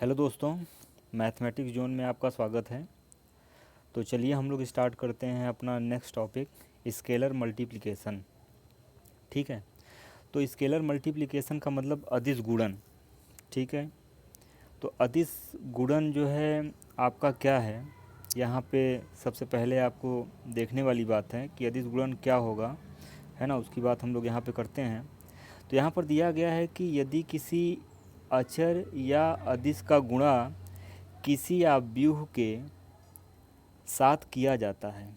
Hello दोस्तों, mathematics zone में आपका स्वागत है। तो चलिए हम लोग स्टार्ट करते हैं अपना नेक्स्ट टॉपिक, स्केलर मल्टीप्लिकेशन। ठीक है, तो स्केलर मल्टीप्लिकेशन का मतलब अदिश गुणन। ठीक है, तो अदिश गुणन जो है आपका क्या है, यहाँ पे सबसे पहले आपको देखने वाली बात है कि अदिश गुणन क्या होगा, है ना। उसकी बात हम लोग यहाँ पे करते हैं। तो यहाँ पर दिया गया है कि यदि किसी अचर या अदिश का गुणा किसी आव्यूह के साथ किया जाता है,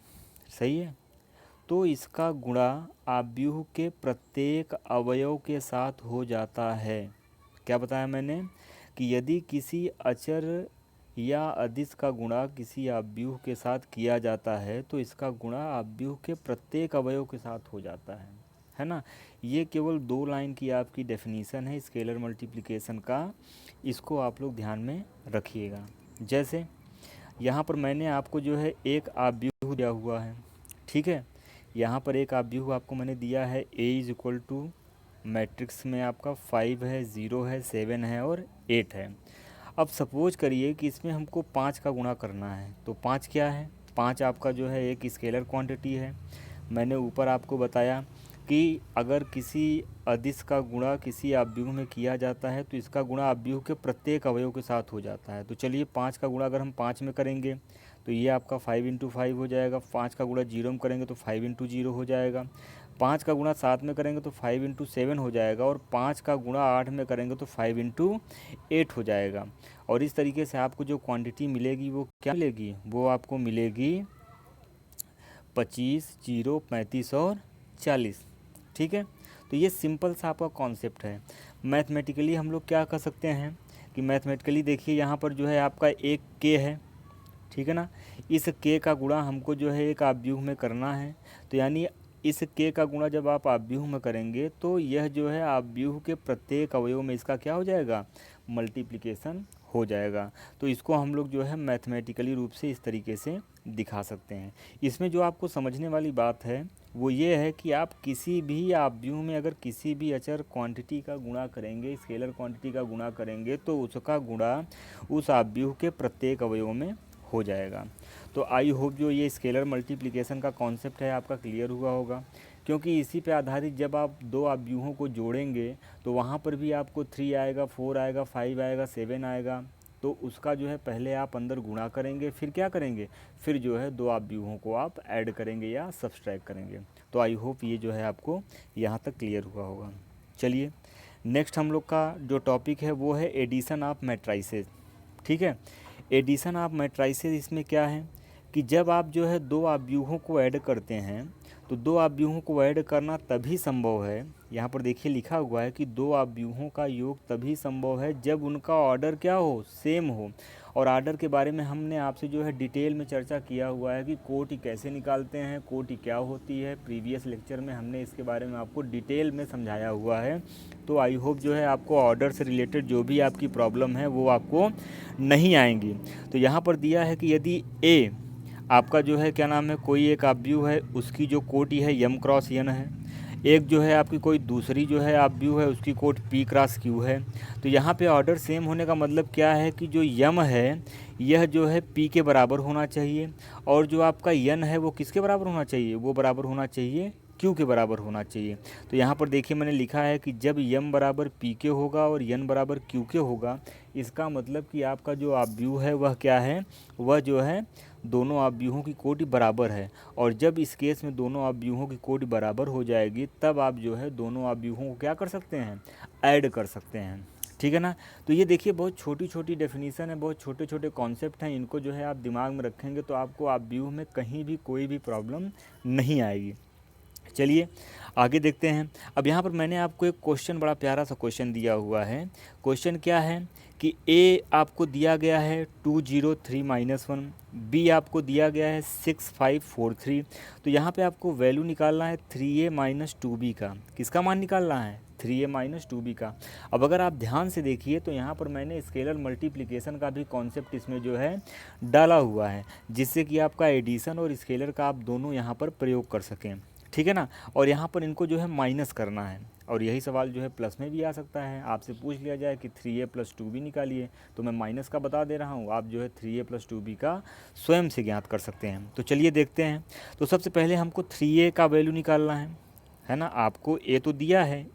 सही है, तो इसका गुणा आव्यूह के प्रत्येक अवयव के साथ हो जाता है। क्या बताया मैंने कि यदि किसी अचर या अदिश का गुणा किसी आव्यूह के साथ किया जाता है तो इसका गुणा आव्यूह के प्रत्येक अवयव के साथ हो जाता है ना। ये केवल 2 लाइन की आपकी डेफिनीशन है स्केलर मल्टीप्लिकेशन का, इसको आप लोग ध्यान में रखिएगा। जैसे यहाँ पर मैंने आपको जो है एक आव्यूह दिया हुआ है, ठीक है। यहाँ पर एक आव्यूह आपको मैंने दिया है a is equal to matrix में आपका 5 है, 0 है, 7 है और 8 है। अब सपोज करिए कि इसमें हमको 5 का गुणा करना है, तो 5 क्या है, 5 आपका जो है एक स्केलर क्वांटिटी है। मैंने ऊपर आपको बताया कि अगर किसी अदिश का गुणा किसी आव्यूह में किया जाता है तो इसका गुणा आव्यूह के प्रत्येक अवयव के साथ हो जाता है। तो चलिए 5 का गुणा अगर हम 5 में करेंगे तो ये आपका 5 इंटू 5 हो जाएगा। 5 का गुणा 0 में करेंगे तो 5 इंटू 0 हो जाएगा। 5 का गुणा 7 में करेंगे तो 5 इंटू 7 हो जाएगा। और 5 का गुणा 8 में करेंगे तो 5 इंटू 8 हो जाएगा। और इस तरीके से आपको जो क्वांटिटी मिलेगी वो क्या मिलेगी, वो आपको मिलेगी 25, 0, 35 और 40। ठीक है, तो ये सिंपल सा आपका कॉन्सेप्ट है। मैथमेटिकली हम लोग क्या कर सकते हैं कि मैथमेटिकली देखिए यहाँ पर जो है आपका एक के है, ठीक है ना। इस के का गुणा हमको जो है एक आव्यूह में करना है। तो यानी इस के का गुणा जब आप आव्यूह में करेंगे तो यह जो है आव्यूह के प्रत्येक अवयव में इसका क्या हो जाएगा, मल्टीप्लिकेशन हो जाएगा। तो इसको हम लोग जो है मैथमेटिकली रूप से इस तरीके से दिखा सकते हैं। इसमें जो आपको समझने वाली बात है वो ये है कि आप किसी भी आव्यूह में अगर किसी भी अचर क्वांटिटी का गुणा करेंगे, स्केलर क्वांटिटी का गुणा करेंगे, तो उसका गुणा उस आव्यूह के प्रत्येक अवयव में हो जाएगा। तो आई होप जो ये स्केलर मल्टीप्लिकेशन का कॉन्सेप्ट है आपका क्लियर हुआ होगा, क्योंकि इसी पे आधारित जब आप दो आव्यूहों को जोड़ेंगे तो वहाँ पर भी आपको 3 आएगा, 4 आएगा, 5 आएगा, 7 आएगा। तो उसका जो है पहले आप अंदर गुणा करेंगे, फिर क्या करेंगे, फिर जो है दो आव्यूहों को आप ऐड करेंगे या सब्सट्रैक्ट करेंगे। तो आई होप ये जो है आपको यहाँ तक क्लियर हुआ होगा। चलिए नेक्स्ट हम लोग का जो टॉपिक है वो है एडिशन ऑफ मैट्राइसेस। ठीक है, एडिशन ऑफ मैट्राइसेस इसमें क्या है कि जब आप जो है दो आव्यूहों को ऐड करते हैं तो दो आव्यूहों को ऐड करना तभी संभव है, यहाँ पर देखिए लिखा हुआ है कि दो आव्यूहों का योग तभी संभव है जब उनका ऑर्डर क्या हो, सेम हो। और ऑर्डर के बारे में हमने आपसे जो है डिटेल में चर्चा किया हुआ है कि कोटि कैसे निकालते हैं, कोटि क्या होती है। प्रीवियस लेक्चर में हमने इसके बारे में आपको डिटेल में समझाया हुआ है। तो आई होप जो है आपको ऑर्डर से रिलेटेड जो भी आपकी प्रॉब्लम है वो आपको नहीं आएंगी। तो यहाँ पर दिया है कि यदि ए आपका जो है क्या नाम है, कोई एक आव्यूह है, उसकी जो कोटि है यम क्रॉस यन है। एक जो है आपकी कोई दूसरी जो है आव्यूह है, उसकी कोट पी क्रॉस क्यू है। तो यहाँ पे ऑर्डर सेम होने का मतलब क्या है कि जो यम है यह जो है पी के बराबर होना चाहिए, और जो आपका यन है वो किसके बराबर होना चाहिए, वो बराबर होना चाहिए क्यू के बराबर होना चाहिए। तो यहाँ पर देखिए मैंने लिखा है कि जब यम बराबर पी के होगा और यन बराबर क्यू के होगा, इसका मतलब कि आपका जो आव्यूह है वह क्या है, वह जो है दोनों आव्यूहों की कोटि बराबर है। और जब इस केस में दोनों आव्यूहों की कोटि बराबर हो जाएगी तब आप जो है दोनों आव्यूहों को क्या कर सकते हैं, ऐड कर सकते हैं। ठीक है ना। तो ये देखिए बहुत छोटी छोटी डेफिनीशन है, बहुत छोटे छोटे कॉन्सेप्ट हैं, इनको जो है आप दिमाग में रखेंगे तो आपको आव्यूह में कहीं भी कोई भी प्रॉब्लम नहीं आएगी। चलिए आगे देखते हैं। अब यहाँ पर मैंने आपको एक क्वेश्चन, बड़ा प्यारा सा क्वेश्चन दिया हुआ है। क्वेश्चन क्या है कि ए आपको दिया गया है 203-1, बी आपको दिया गया है 6543। तो यहाँ पे आपको वैल्यू निकालना है 3a माइनस 2b का। किसका मान निकालना है, 3a माइनस 2b का। अब अगर आप ध्यान से देखिए तो यहाँ पर मैंने स्केलर मल्टीप्लिकेशन का भी कॉन्सेप्ट इसमें जो है डाला हुआ है, जिससे कि आपका एडिशन और स्केलर का आप दोनों यहाँ पर प्रयोग कर सकें। ठीक है ना। और यहाँ पर इनको जो है माइनस करना है। और यही सवाल जो है प्लस में भी आ सकता है, आपसे पूछ लिया जाए कि 3a + 2b निकालिए, तो मैं माइनस का बता दे रहा हूँ, आप जो है 3a + 2b का स्वयं से ज्ञात कर सकते हैं। तो चलिए देखते हैं। तो सबसे पहले हमको 3a का वैल्यू निकालना है ना। आपको a तो दिया है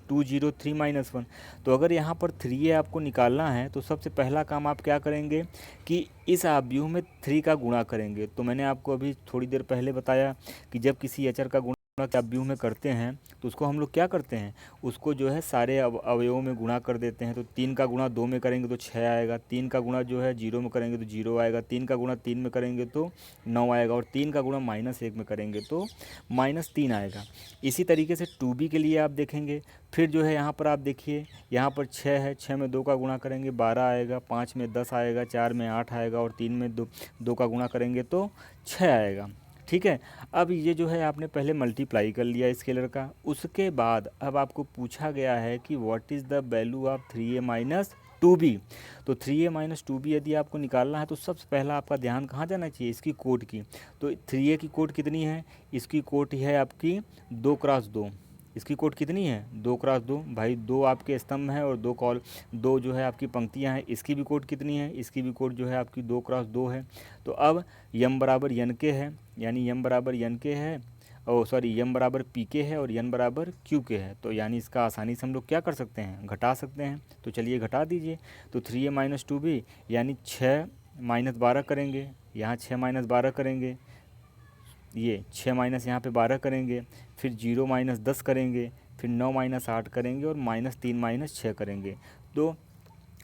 203 - 1, तो अगर यहाँ पर 3a आपको निकालना है तो सबसे पहला काम आप क्या करेंगे कि इस आव्यूह में 3 का गुणा करेंगे। तो मैंने आपको अभी थोड़ी देर पहले बताया कि जब किसी अचर का गुणा के आव्यूह में करते हैं तो उसको हम लोग क्या करते हैं, उसको जो है सारे अवयवों में गुणा कर देते हैं। तो 3 का गुणा 2 में करेंगे तो 6 आएगा, 3 का गुणा जो है 0 में करेंगे तो 0 आएगा, 3 का गुणा 3 में करेंगे तो 9 आएगा, और 3 का गुणा -1 में करेंगे तो -3 आएगा। इसी तरीके से 2b के लिए आप देखेंगे, फिर जो है यहाँ पर आप देखिए, यहाँ पर 6 है, 6 में 2 का गुणा करेंगे 12 आएगा, 5 में 10 आएगा, 4 में 8 आएगा, और 3 में 2 का गुणा करेंगे तो 6 आएगा। ठीक है, अब ये जो है आपने पहले मल्टीप्लाई कर लिया स्केलर का। उसके बाद अब आपको पूछा गया है कि what is the value of 3a - 2b। तो 3a - 2b यदि आपको निकालना है तो सबसे पहला आपका ध्यान कहाँ जाना चाहिए, इसकी कोट की। तो 3a की कोट कितनी है, इसकी कोट है आपकी 2 × 2। इसकी कोट कितनी है, 2 × 2। भाई 2 आपके स्तंभ हैं और 2 जो है आपकी पंक्तियां हैं। इसकी भी कोट कितनी है, इसकी भी कोट जो है आपकी 2 × 2 है। तो अब यम बराबर यन के है, यानी यम बराबर यन के है, और सॉरी यम बराबर पी के है और यन बराबर क्यू के है। तो यानी इसका आसानी से हम लोग क्या कर सकते हैं, घटा सकते हैं। तो चलिए घटा दीजिए। तो 3a - 2b यानी 6 - 12 करेंगे, यहाँ 6 - 12 करेंगे, ये 6 माइनस यहाँ पे 12 करेंगे, फिर 0 - 10 करेंगे, फिर 9 - 8 करेंगे, और -3 - 6 करेंगे। तो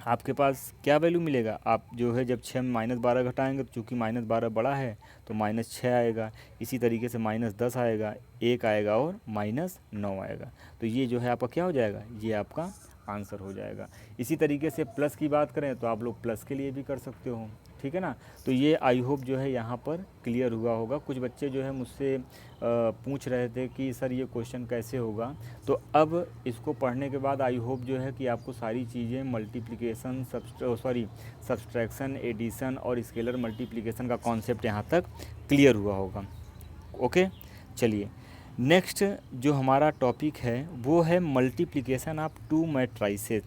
आपके पास क्या वैल्यू मिलेगा, आप जो है जब 6 में -12 घटाएंगे तो चूँकि -12 बड़ा है तो -6 आएगा। इसी तरीके से -10 आएगा, 1 आएगा और -9 आएगा। तो ये जो है आपका क्या हो जाएगा, ये आपका आंसर हो जाएगा। इसी तरीके से प्लस की बात करें तो आप लोग प्लस के लिए भी कर सकते हो, ठीक है ना। तो ये आई होप जो है यहाँ पर क्लियर हुआ होगा। कुछ बच्चे जो है मुझसे पूछ रहे थे कि सर ये क्वेश्चन कैसे होगा। तो अब इसको पढ़ने के बाद आई होप जो है कि आपको सारी चीज़ें मल्टीप्लिकेशन, सब्सट्रैक्शन, एडिशन और स्केलर मल्टीप्लिकेशन का कॉन्सेप्ट यहाँ तक क्लियर हुआ होगा। ओके, चलिए नेक्स्ट जो हमारा टॉपिक है वो है मल्टीप्लिकेशन ऑफ 2 मैट्राइसेस।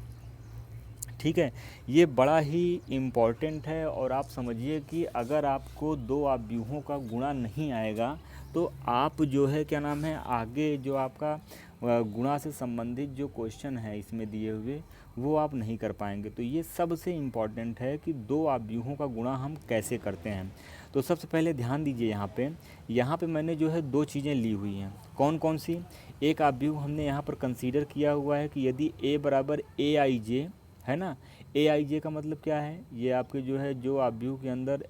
ठीक है, ये बड़ा ही इम्पॉर्टेंट है, और आप समझिए कि अगर आपको 2 आव्यूहों का गुणा नहीं आएगा तो आप जो है क्या नाम है, आगे जो आपका गुणा से संबंधित जो क्वेश्चन है इसमें दिए हुए वो आप नहीं कर पाएंगे। तो ये सबसे इम्पॉर्टेंट है कि 2 आव्यूहों का गुणा हम कैसे करते हैं। तो सबसे पहले ध्यान दीजिए, यहाँ पे मैंने जो है 2 चीज़ें ली हुई हैं। कौन कौन सी, एक आव्यूह हमने यहाँ पर कंसीडर किया हुआ है कि यदि a बराबर aij है ना। aij का मतलब क्या है, ये आपके जो है जो आव्यूह के अंदर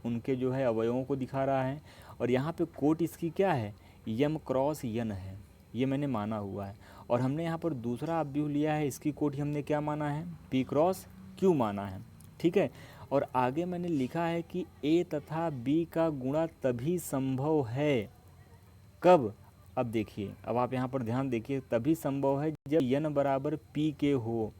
उनके जो है अवयवों को दिखा रहा है, और यहाँ पे कोट इसकी क्या है, यम क्रॉस यन है, ये मैंने माना हुआ है। और हमने यहाँ पर दूसरा आव्यूह लिया है, इसकी कोट ही हमने क्या माना है, p क्रॉस q माना है, ठीक है। और आगे मैंने लिखा है कि a तथा b का गुणा तभी संभव है, कब, अब देखिए, अब आप यहाँ पर ध्यान देखिए, तभी संभव है जब यन बराबर पी के हो।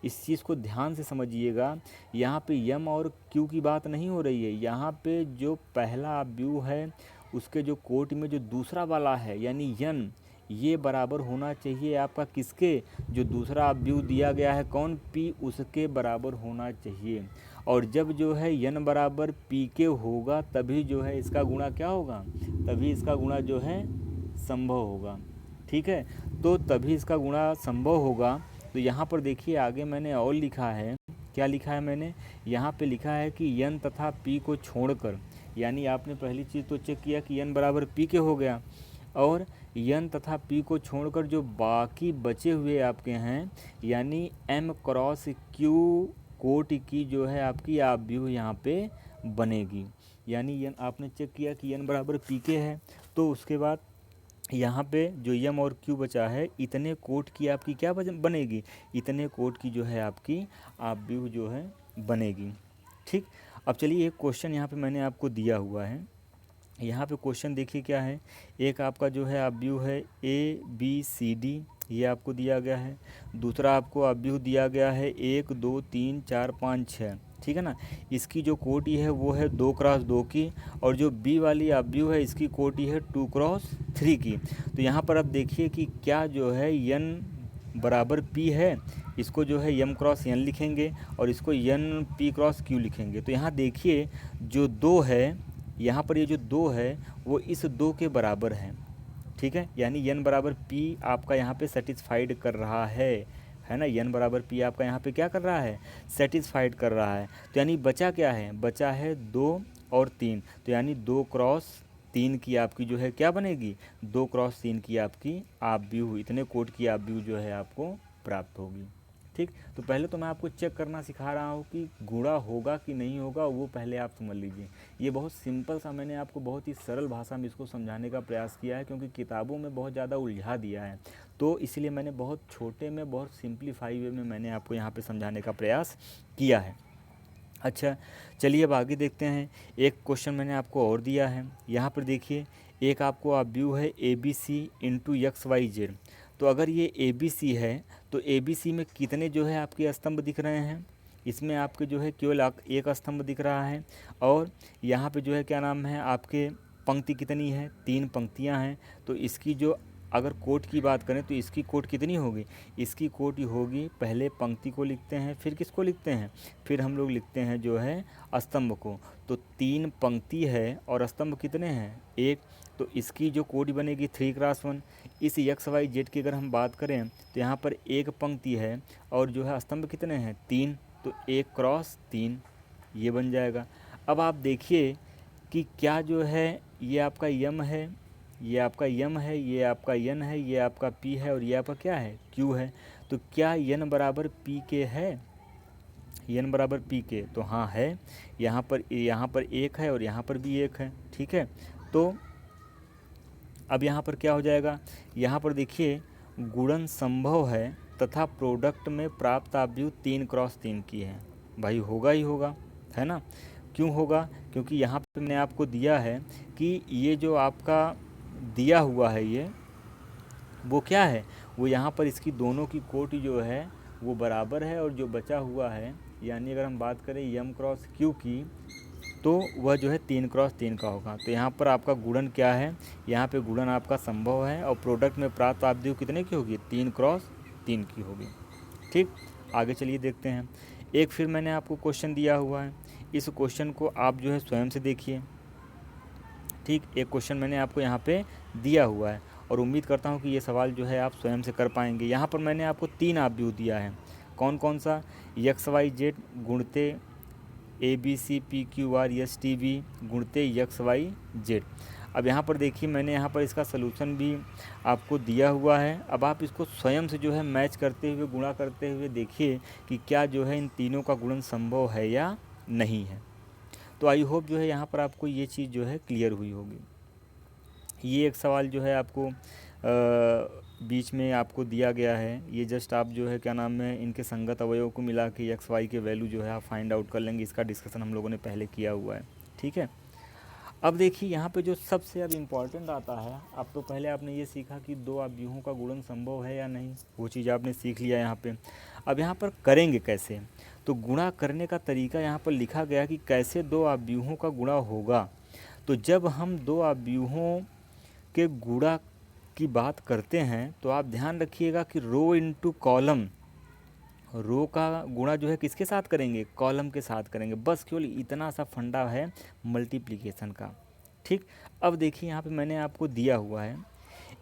इस चीज़ को ध्यान से समझिएगा, यहाँ पे यम और क्यू की बात नहीं हो रही है। यहाँ पे जो पहला आव्यूह है उसके जो कोट में जो दूसरा वाला है यानी यन, ये बराबर होना चाहिए आपका किसके, जो दूसरा आव्यूह दिया गया है कौन, पी, उसके बराबर होना चाहिए। और जब जो है यन बराबर पी के होगा तभी जो है इसका गुणा क्या होगा, तभी इसका गुणा जो है संभव होगा, ठीक है। तो तभी इसका गुणा संभव होगा। तो यहाँ पर देखिए आगे मैंने और लिखा है, क्या लिखा है मैंने, यहाँ पे लिखा है कि यन तथा पी को छोड़कर, यानी आपने पहली चीज़ तो चेक किया कि यन बराबर पी के हो गया, और यन तथा पी को छोड़कर जो बाकी बचे हुए आपके हैं यानी एम क्रॉस क्यू कोट की जो है आपकी आव्यूह यहाँ पे बनेगी। यानी यन आपने चेक किया कि यन बराबर पी के है, तो उसके बाद यहाँ पे जो यम और क्यू बचा है, इतने कोट की आपकी क्या बनेगी, इतने कोट की जो है आपकी आव्यूह जो है बनेगी, ठीक। अब चलिए एक क्वेश्चन यहाँ पे मैंने आपको दिया हुआ है। यहाँ पे क्वेश्चन देखिए क्या है, एक आपका जो है आव्यूह है ABCD, ये आपको दिया गया है। दूसरा आपको आव्यूह दिया गया है 1 2 3 4 5 6, ठीक है ना। इसकी जो कोटि है वो है 2x2 की, और जो बी वाली अपव्यू है इसकी कोटि है 2x3 की। तो यहाँ पर आप देखिए कि क्या जो है n बराबर p है, इसको जो है m क्रॉस n लिखेंगे और इसको n p क्रॉस q लिखेंगे। तो यहाँ देखिए जो 2 है, यहाँ पर ये जो 2 है वो इस 2 के बराबर है, ठीक है। यानी n बराबर p आपका यहाँ पे सेटिस्फाइड कर रहा है ना। n बराबर p आपका यहाँ पे क्या कर रहा है, सेटिस्फाइड कर रहा है। तो यानी बचा क्या है, बचा है 2 और 3। तो यानी 2x3 की आपकी जो है क्या बनेगी, 2x3 की आपकी अपव्यू, इतने कोट की अपव्यू जो है आपको प्राप्त होगी। ठीक, तो पहले तो मैं आपको चेक करना सिखा रहा हूँ कि गुणा होगा कि नहीं होगा, वो पहले आप समझ लीजिए। ये बहुत सिंपल सा, मैंने आपको बहुत ही सरल भाषा में इसको समझाने का प्रयास किया है, क्योंकि किताबों में बहुत ज़्यादा उलझा दिया है, तो इसलिए मैंने बहुत छोटे में, बहुत सिंप्लीफाई वे में मैंने आपको यहाँ पे समझाने का प्रयास किया है। अच्छा, चलिए अब आगे देखते हैं। एक क्वेश्चन मैंने आपको और दिया है, यहाँ पर देखिए एक आपको अपव्यू है ABC इंटू XYZ। तो अगर ये ABC है तो ABC में कितने जो है आपके स्तंभ दिख रहे हैं, इसमें आपके जो है केवल एक स्तंभ दिख रहा है, और यहाँ पे जो है क्या नाम है आपके पंक्ति कितनी है, 3 पंक्तियाँ हैं। तो इसकी जो अगर कोट की बात करें तो इसकी कोट कितनी होगी, इसकी कोट होगी, पहले पंक्ति को लिखते हैं फिर किसको लिखते हैं, फिर हम लोग लिखते हैं जो है स्तंभ को। तो 3 पंक्ति है और स्तंभ कितने हैं, 1। तो इसकी जो कोट बनेगी 3x1। इस XYZ की अगर हम बात करें तो यहाँ पर एक पंक्ति है और जो है स्तंभ कितने हैं, 3। तो 1x3 ये बन जाएगा। अब आप देखिए कि क्या जो है ये आपका यम है, ये आपका यम है, ये आपका n है, ये आपका p है, और ये आपका क्या है, q है। तो क्या n बराबर p के है, n बराबर p के, तो हाँ है। यहाँ पर 1 है और यहाँ पर भी 1 है, ठीक है। तो अब यहाँ पर क्या हो जाएगा, यहाँ पर देखिए गुणन संभव है तथा प्रोडक्ट में प्राप्त अपव्यू 3x3 की है। भाई होगा ही होगा, है ना। क्यों होगा, क्योंकि यहाँ पे मैंने आपको दिया है कि ये जो आपका दिया हुआ है ये वो क्या है, वो यहाँ पर इसकी दोनों की कोटि जो है वो बराबर है, और जो बचा हुआ है यानी अगर हम बात करें m क्रॉस q की, तो वह जो है 3x3 का होगा। तो यहाँ पर आपका गुणन क्या है, यहाँ पे गुणन आपका संभव है, और प्रोडक्ट में प्राप्त अपव्यू कितने की होगी, 3x3 की होगी। ठीक, आगे चलिए देखते हैं। एक फिर मैंने आपको क्वेश्चन दिया हुआ है, इस क्वेश्चन को आप जो है स्वयं से देखिए। ठीक, एक क्वेश्चन मैंने आपको यहाँ पे दिया हुआ है, और उम्मीद करता हूँ कि ये सवाल जो है आप स्वयं से कर पाएंगे। यहाँ पर मैंने आपको 3 अपव्यू दिया है, कौन कौन सा, XYZ गुणते ABC PQR STV गुणते XYZ। अब यहाँ पर देखिए मैंने यहाँ पर इसका सलूशन भी आपको दिया हुआ है। अब आप इसको स्वयं से जो है मैच करते हुए, गुणा करते हुए देखिए कि क्या जो है इन तीनों का गुणन संभव है या नहीं है। तो आई होप जो है यहाँ पर आपको ये चीज़ जो है क्लियर हुई होगी। ये एक सवाल जो है आपको बीच में आपको दिया गया है, ये जस्ट आप जो है क्या नाम है इनके संगत अवयवों को मिला के XY के वैल्यू जो है आप फाइंड आउट कर लेंगे। इसका डिस्कशन हम लोगों ने पहले किया हुआ है, ठीक है। अब देखिए यहाँ पे जो सबसे अब इम्पॉर्टेंट आता है, अब तो पहले आपने ये सीखा कि 2 अपव्यूहों का गुणन संभव है या नहीं, वो चीज़ आपने सीख लिया यहाँ पे। अब यहाँ पर करेंगे कैसे, तो गुणा करने का तरीका यहाँ पर लिखा गया कि कैसे 2 अपव्यूहों का गुणा होगा। तो जब हम 2 अपव्यूहों के गुणा की बात करते हैं तो आप ध्यान रखिएगा कि रो इंटू कॉलम, रो का गुणा जो है किसके साथ करेंगे, कॉलम के साथ करेंगे। बस केवल इतना सा फंडा है मल्टीप्लिकेशन का। ठीक, अब देखिए यहाँ पे मैंने आपको दिया हुआ है,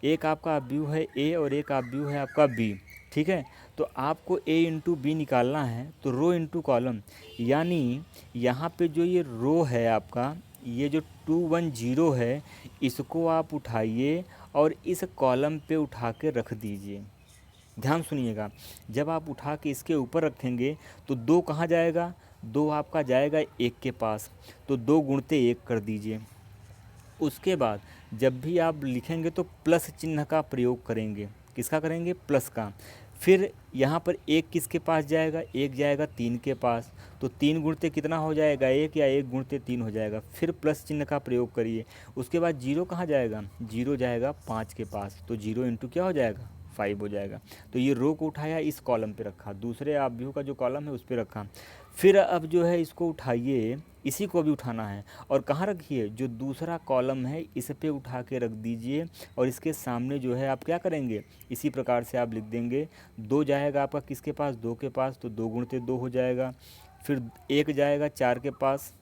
एक आपका अपव्यू है A और एक अपव्यू है आपका B, ठीक है। तो आपको A इंटू बी निकालना है, तो रो इंटू कॉलम, यानी यहाँ पे जो ये रो है आपका, ये जो 210 है, इसको आप उठाइए और इस कॉलम पे उठा के रख दीजिए। ध्यान सुनिएगा, जब आप उठा के इसके ऊपर रखेंगे तो 2 कहाँ जाएगा, 2 आपका जाएगा 1 के पास, तो 2 गुणते 1 कर दीजिए। उसके बाद जब भी आप लिखेंगे तो प्लस चिन्ह का प्रयोग करेंगे, किसका करेंगे, प्लस का। फिर यहाँ पर 1 किसके पास जाएगा, 1 जाएगा 3 के पास, तो 3 गुणते कितना हो जाएगा, 1, या 1 गुणते 3 हो जाएगा। फिर प्लस चिन्ह का प्रयोग करिए। उसके बाद 0 कहाँ जाएगा, 0 जाएगा 5 के पास, तो 0 इंटू क्या हो जाएगा, 5 हो जाएगा। तो ये रो को उठाया, इस कॉलम पे रखा, दूसरे अपव्यू का जो कॉलम है उस पर रखा। फिर अब जो है इसको उठाइए, इसी को भी उठाना है और कहाँ रखिए, जो दूसरा कॉलम है इस पे उठा के रख दीजिए और इसके सामने जो है आप क्या करेंगे, इसी प्रकार से आप लिख देंगे। 2 जाएगा आपका किसके पास, 2 के पास, तो 2 गुणित 2 हो जाएगा। फिर 1 जाएगा 4 के पास,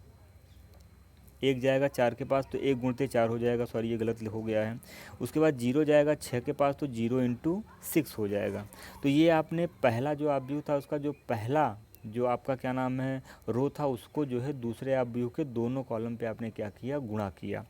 1 जाएगा 4 के पास, तो 1 गुणित 4 हो जाएगा, सॉरी ये गलत हो गया है। उसके बाद 0 जाएगा 6 के पास, तो 0 इंटू 6 हो जाएगा। तो ये आपने पहला जो ऑब्जेक्ट था उसका जो पहला जो आपका क्या नाम है रो था, उसको जो है दूसरे ऑब्जेक्ट के दोनों कॉलम पे आपने क्या किया, गुणा किया।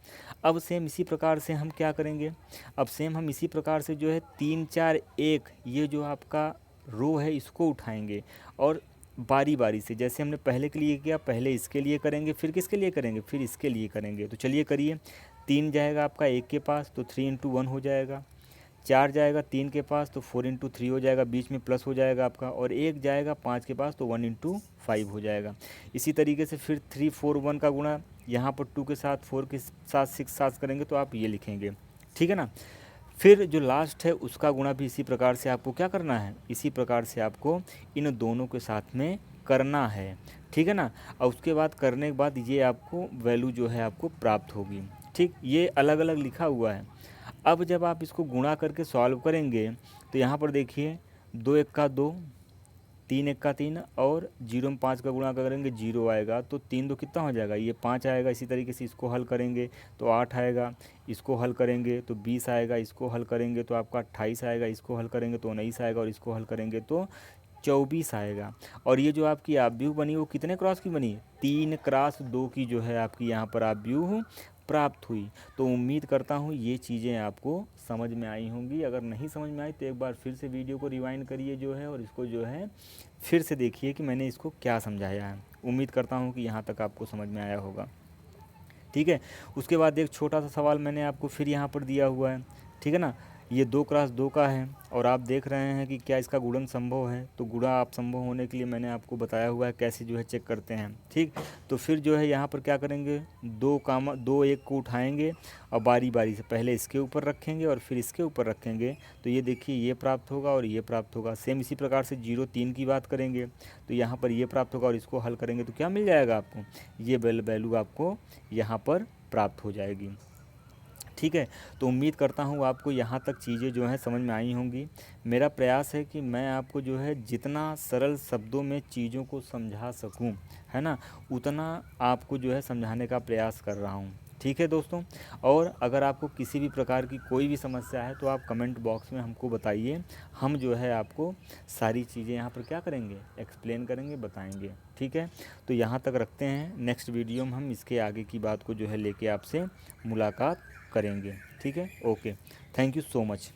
अब सेम इसी प्रकार से हम क्या करेंगे, अब सेम हम इसी प्रकार से जो है 3 4 1 ये जो आपका रो है इसको उठाएंगे और बारी बारी से, जैसे हमने पहले के लिए किया, पहले इसके लिए करेंगे, फिर किसके लिए करेंगे, फिर इसके लिए करेंगे। तो चलिए करिए। 3 जाएगा आपका 1 के पास, तो 3 इंटू 1 हो जाएगा। 4 जाएगा 3 के पास, तो 4 इंटू 3 हो जाएगा, बीच में प्लस हो जाएगा आपका। और 1 जाएगा 5 के पास, तो 1 इंटू 5 हो जाएगा। इसी तरीके से फिर 3 4 1 का गुणा यहाँ पर 2 के साथ, 4 के साथ, 6 साथ करेंगे तो आप ये लिखेंगे, ठीक है ना। फिर जो लास्ट है उसका गुणा भी इसी प्रकार से आपको क्या करना है, इसी प्रकार से आपको इन दोनों के साथ में करना है, ठीक है ना। और उसके बाद करने के बाद ये आपको वैल्यू जो है आपको प्राप्त होगी, ठीक। ये अलग अलग लिखा हुआ है। अब जब आप इसको गुणा करके सॉल्व करेंगे तो यहाँ पर देखिए 2 1 का 2, 3 1 का 3 और 0 में 5 का गुणा करेंगे 0 आएगा, तो 3 2 कितना हो जाएगा, ये 5 आएगा। इसी तरीके से इसको हल करेंगे तो 8 आएगा, इसको हल करेंगे तो 20 आएगा, इसको हल करेंगे तो आपका 28 आएगा, इसको हल करेंगे तो 19 आएगा और इसको हल करेंगे तो 24 आएगा। और ये जो आपकी आव्यूह बनी वो कितने क्रॉस की बनी, 3 क्रॉस 2 की जो है आपकी यहाँ पर आव्यूह प्राप्त हुई। तो उम्मीद करता हूँ ये चीज़ें आपको समझ में आई होंगी। अगर नहीं समझ में आई तो एक बार फिर से वीडियो को रिवाइंड करिए जो है, और इसको जो है फिर से देखिए कि मैंने इसको क्या समझाया है। उम्मीद करता हूँ कि यहाँ तक आपको समझ में आया होगा, ठीक है। उसके बाद एक छोटा सा सवाल मैंने आपको फिर यहाँ पर दिया हुआ है, ठीक है ना। ये 2 क्रॉस 2 का है और आप देख रहे हैं कि क्या इसका गुणन संभव है। तो गुणा आप संभव होने के लिए मैंने आपको बताया हुआ है कैसे जो है चेक करते हैं, ठीक। तो फिर जो है यहाँ पर क्या करेंगे, 2 1 को उठाएंगे और बारी बारी से पहले इसके ऊपर रखेंगे और फिर इसके ऊपर रखेंगे, तो ये देखिए ये प्राप्त होगा और ये प्राप्त होगा। सेम इसी प्रकार से 0 3 की बात करेंगे तो यहाँ पर ये प्राप्त होगा और इसको हल करेंगे तो क्या मिल जाएगा आपको, ये वैल्यू आपको यहाँ पर प्राप्त हो जाएगी, ठीक है। तो उम्मीद करता हूँ आपको यहाँ तक चीज़ें जो हैं समझ में आई होंगी। मेरा प्रयास है कि मैं आपको जो है जितना सरल शब्दों में चीज़ों को समझा सकूँ, है ना, उतना आपको जो है समझाने का प्रयास कर रहा हूँ, ठीक है दोस्तों। और अगर आपको किसी भी प्रकार की कोई भी समस्या है तो आप कमेंट बॉक्स में हमको बताइए। हम जो है आपको सारी चीज़ें यहाँ पर क्या करेंगे, एक्सप्लेन करेंगे, बताएंगे, ठीक है। तो यहाँ तक रखते हैं। नेक्स्ट वीडियो में हम इसके आगे की बात को जो है लेके आपसे मुलाकात करेंगे, ठीक है। Okay, thank you so much.